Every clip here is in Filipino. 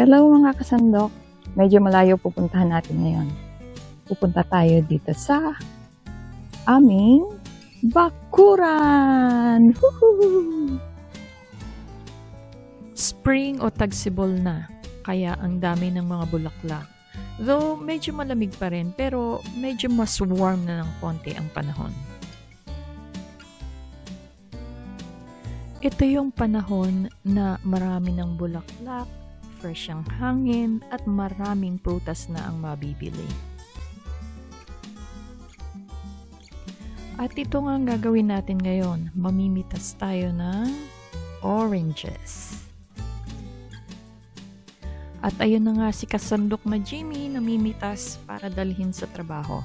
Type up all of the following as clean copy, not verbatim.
Hello mga kasandok, medyo malayo pupuntahan natin ngayon. Pupunta tayo dito sa aming bakuran! Woohoo! Spring o tagsibol na, kaya ang dami ng mga bulaklak. Though medyo malamig pa rin, pero medyo mas warm na ng konti ang panahon. Ito yung panahon na marami ng bulaklak, fresh ang hangin, at maraming prutas na ang mabibili. At ito nga ang gagawin natin ngayon, mamimitas tayo ng oranges. At ayun na nga si kasandok na Jimmy namimitas para dalhin sa trabaho.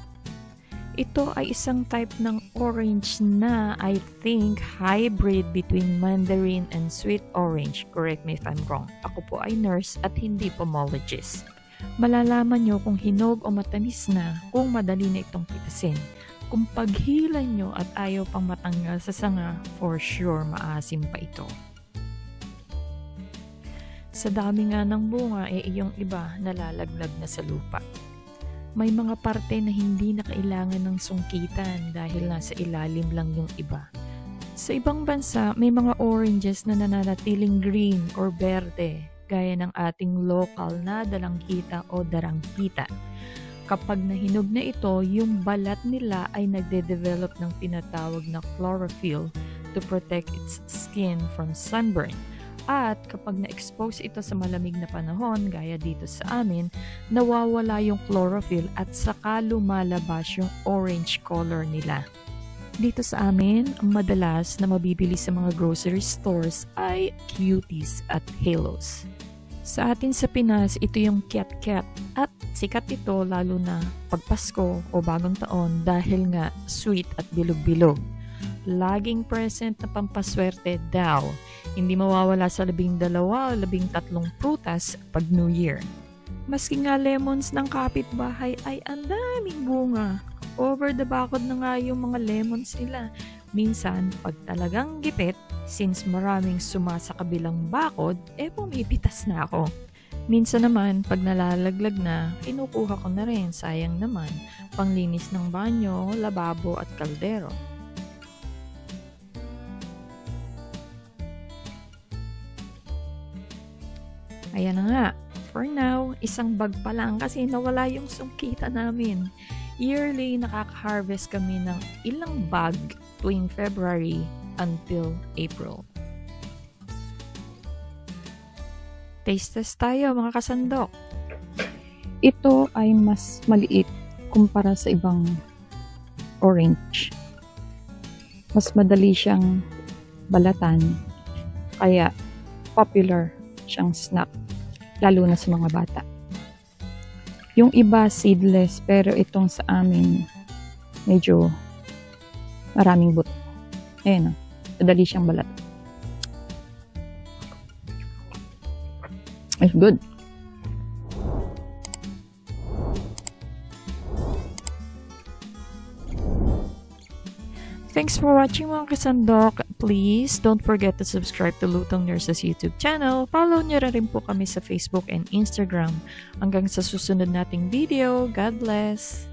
Ito ay isang type ng orange na I think hybrid between mandarin and sweet orange. Correct me if I'm wrong. Ako po ay nurse at hindi pomologist. Malalaman nyo kung hinog o matamis na kung madali na itong pitasin. Kung paghilan nyo at ayaw pang matanggal sa sanga, for sure maasim pa ito. Sa dami nga ng bunga, yung iba nalalaglag na sa lupa. May mga parte na hindi na kailangan ng sungkitan dahil nasa ilalim lang yung iba. Sa ibang bansa, may mga oranges na nananatiling green or berde, gaya ng ating local na dalanghita o darangkita. Kapag nahinog na ito, yung balat nila ay nagde-develop ng tinatawag na chlorophyll to protect its skin from sunburn. At kapag na-expose ito sa malamig na panahon, gaya dito sa amin, nawawala yung chlorophyll at saka lumalabas yung orange color nila. Dito sa amin, ang madalas na mabibili sa mga grocery stores ay cuties at halos. Sa atin sa Pinas, ito yung kiat-kiat at sikat ito lalo na pag Pasko o Bagong Taon dahil nga sweet at bilog-bilog. Laging present na pampaswerte daw. Hindi mawawala sa 12 o 13 prutas pag New Year. Maski nga lemons ng kapitbahay ay ang daming bunga. Over the bakod na nga yung mga lemons nila. Minsan, pag talagang gipit, since maraming suma sa kabilang bakod, pumipitas na ako. Minsan naman, pag nalalaglag na, kinukuha ko na rin, sayang naman, panglinis ng banyo, lababo at kaldero. Ayan na nga. For now, isang bag pa lang kasi nawala yung sungkita namin. Yearly, nakaka-harvest kami ng ilang bag tuwing February until April. Taste test tayo mga kasandok. Ito ay mas maliit kumpara sa ibang orange. Mas madali siyang balatan, kaya popular siyang snack, lalo na sa mga bata. Yung iba seedless, pero itong sa amin medyo maraming buto. Ayan o, madali siyang balat. It's good. Thanks for watching mga kasandok. Please don't forget to subscribe to Lutong Nurses YouTube channel. Follow nyo rin po kami sa Facebook and Instagram. Hanggang sa susunod nating video. God bless!